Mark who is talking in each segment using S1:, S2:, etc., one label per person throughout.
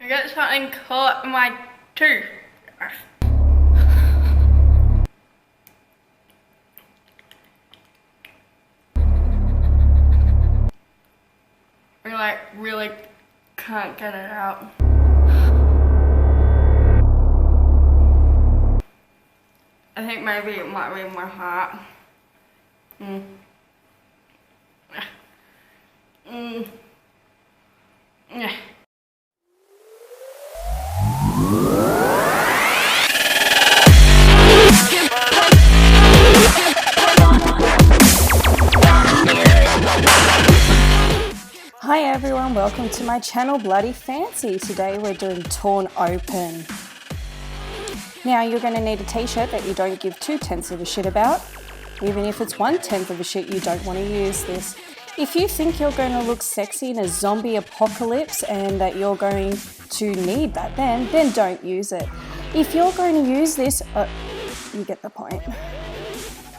S1: I got something caught in my tooth. I like really can't get it out. I think maybe it might be my heart. Yeah.
S2: Hi everyone, welcome to my channel Bloody Fancy. Today we're doing torn open. Now you're going to need a t-shirt that you don't give 2/10 of a shit about. Even if it's 1/10 of a shit, you don't want to use this. If you think you're going to look sexy in a zombie apocalypse and that you're going to need that then don't use it. If you're going to use this, you get the point.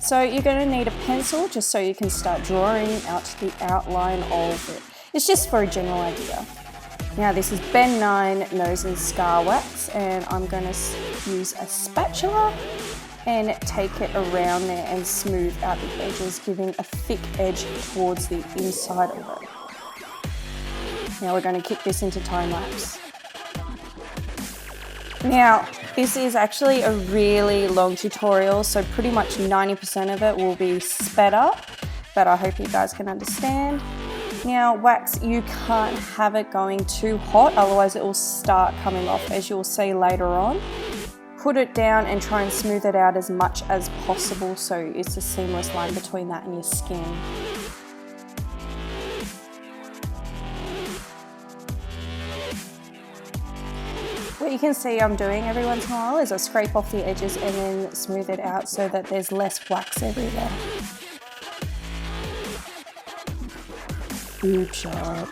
S2: So you're going to need a pencil just so you can start drawing out the outline of it. It's just for a general idea. Now this is Ben 9 Nose and Scar Wax, and I'm going to use a spatula and take it around there and smooth out the edges, giving a thick edge towards the inside of it. Now we're going to kick this into time lapse. Now this is actually a really long tutorial, so pretty much 90% of it will be sped up, but I hope you guys can understand. Now wax, you can't have it going too hot, otherwise it will start coming off, as you'll see later on. Put it down and try and smooth it out as much as possible so it's a seamless line between that and your skin. What you can see I'm doing every once in a while is I scrape off the edges and then smooth it out so that there's less wax everywhere. Boob shot.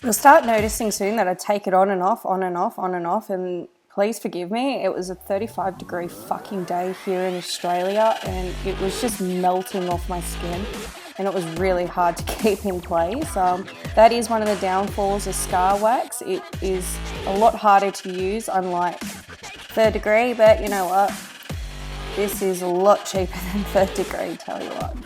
S2: You'll start noticing soon that I take it on and off, on and off, on and off, and please forgive me, it was a 35-degree fucking day here in Australia and it was just melting off my skin and it was really hard to keep in place. That is one of the downfalls of scar wax. It is a lot harder to use, unlike third degree, but you know what? This is a lot cheaper than third degree, tell you what.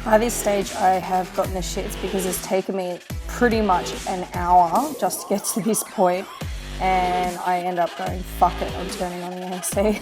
S2: By this stage I have gotten the shits because it's taken me pretty much an hour just to get to this point, and I end up going, fuck it, I'm turning on the AC.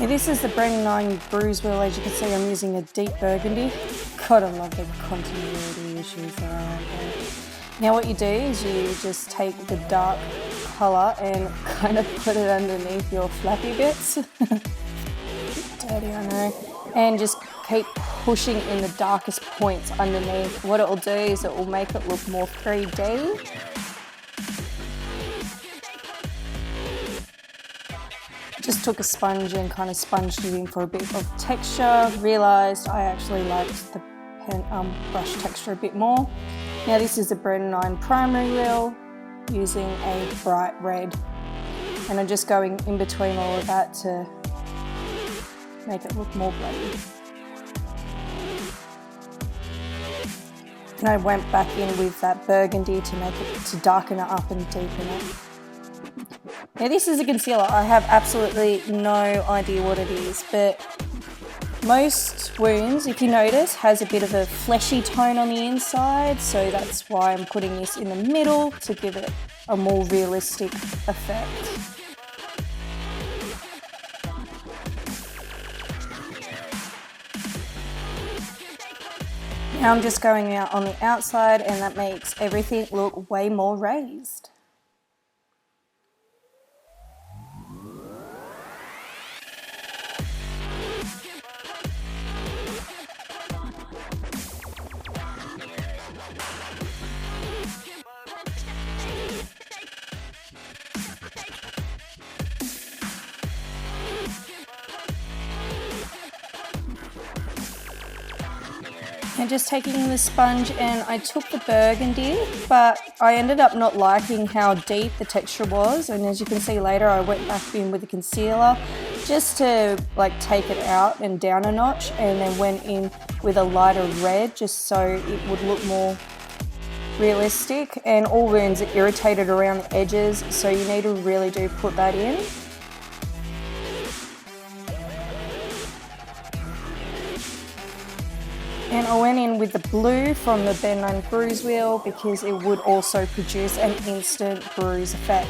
S2: Okay, this is the Brand 9 bruise wheel. As you can see, I'm using a deep burgundy. God, I love the continuity issues that are out there. Now what you do is you just take the dark colour and kind of put it underneath your flappy bits. Dirty, I know. And just keep pushing in the darkest points underneath. What it will do is it will make it look more 3D. Just took a sponge and kind of sponged it in for a bit of texture. Realised I actually liked the brush texture a bit more. Now this is a Brand 9 primary wheel using a bright red. And I'm just going in between all of that to make it look more bloody. And I went back in with that burgundy to darken it up and deepen it. Now this is a concealer. I have absolutely no idea what it is, but most wounds, if you notice, has a bit of a fleshy tone on the inside, so that's why I'm putting this in the middle to give it a more realistic effect. Now I'm just going out on the outside, and that makes everything look way more raised. And just taking the sponge, and I took the burgundy, but I ended up not liking how deep the texture was, and as you can see later I went back in with the concealer just to like take it out and down a notch, and then went in with a lighter red just so it would look more realistic. And all wounds are irritated around the edges, so you need to really do put that in. And I went in with the blue from the Brand 9 bruise wheel because it would also produce an instant bruise effect.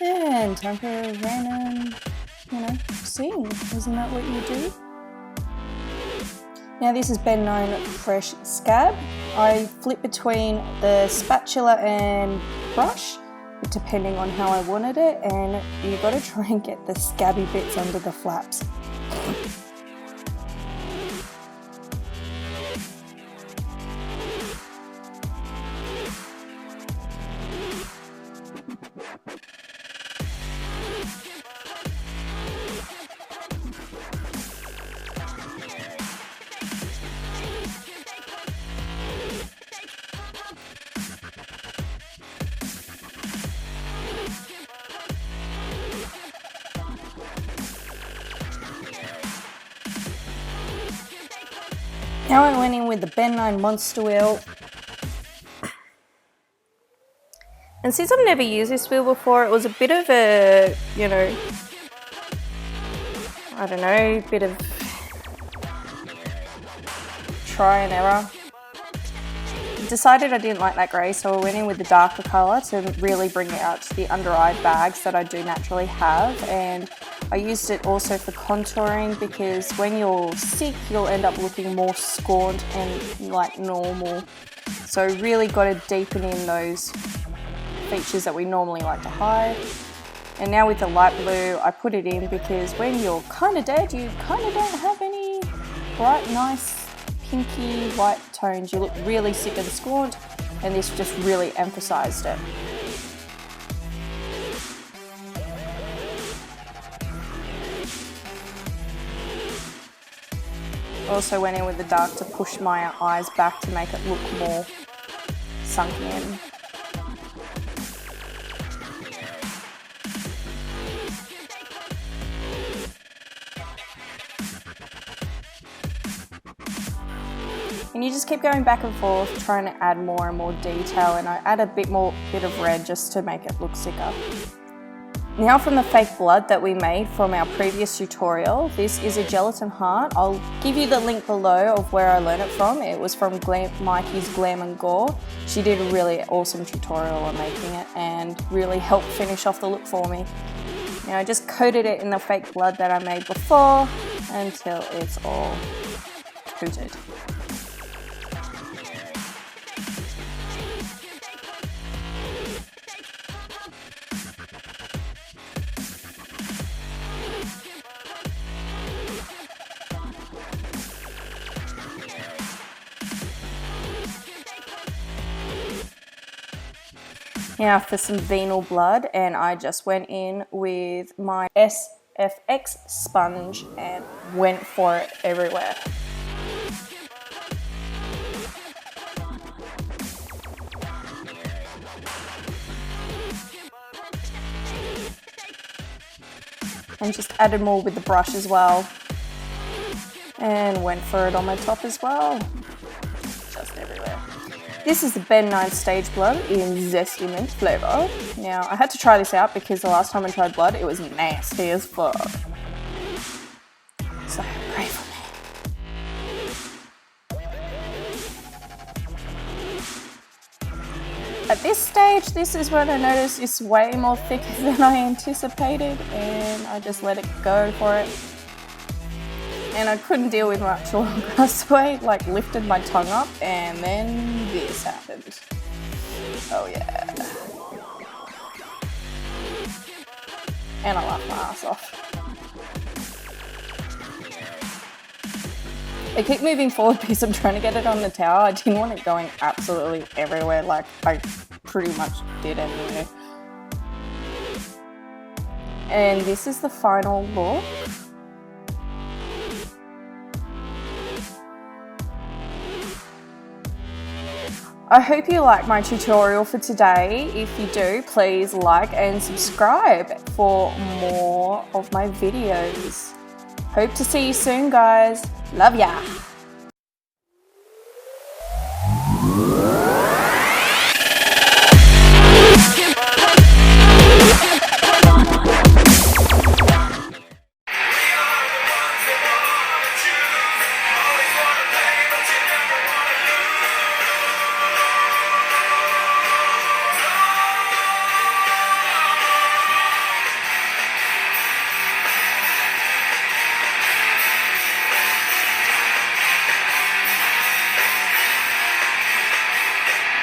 S2: And time for a random, scene. Isn't that what you do? Now this is Brand 9 Fresh Scab. I flip between the spatula and brush, depending on how I wanted it, and you got to try and get the scabby bits under the flaps. Now I went in with the Brand 9 Monster Wheel. And since I've never used this wheel before, it was a bit of a, bit of try and error. Decided I didn't like that grey, so I went in with the darker colour to really bring it out to the under-eye bags that I do naturally have. And I used it also for contouring, because when you're sick you'll end up looking more scorned and like normal. So really got to deepen in those features that we normally like to hide. And now with the light blue I put it in because when you're kind of dead you kind of don't have any bright nice pinky white tones. You look really sick and scorned, and this just really emphasised it. Also went in with the dark to push my eyes back to make it look more sunken in. And you just keep going back and forth trying to add more and more detail, and I add a bit of red just to make it look sicker. Now from the fake blood that we made from our previous tutorial, this is a gelatin heart. I'll give you the link below of where I learned it from. It was from Mikey's Glam and Gore. She did a really awesome tutorial on making it and really helped finish off the look for me. Now I just coated it in the fake blood that I made before until it's all coated. Now for some venal blood, and I just went in with my SFX sponge and went for it everywhere. And just added more with the brush as well. And went for it on my top as well. Just everywhere. This is the Ben 9 Stage Blood in Zesty Mint flavour. Now, I had to try this out because the last time I tried blood, it was nasty as fuck. So, pray for me. At this stage, this is when I noticed it's way more thicker than I anticipated, and I just let it go for it. And I couldn't deal with much longer, so I lifted my tongue up, and then this happened. Oh yeah. And I laughed my ass off. I keep moving forward because I'm trying to get it on the towel. I didn't want it going absolutely everywhere like I pretty much did anyway. And this is the final look. I hope you like my tutorial for today. If you do, please like and subscribe for more of my videos. Hope to see you soon, guys. Love ya.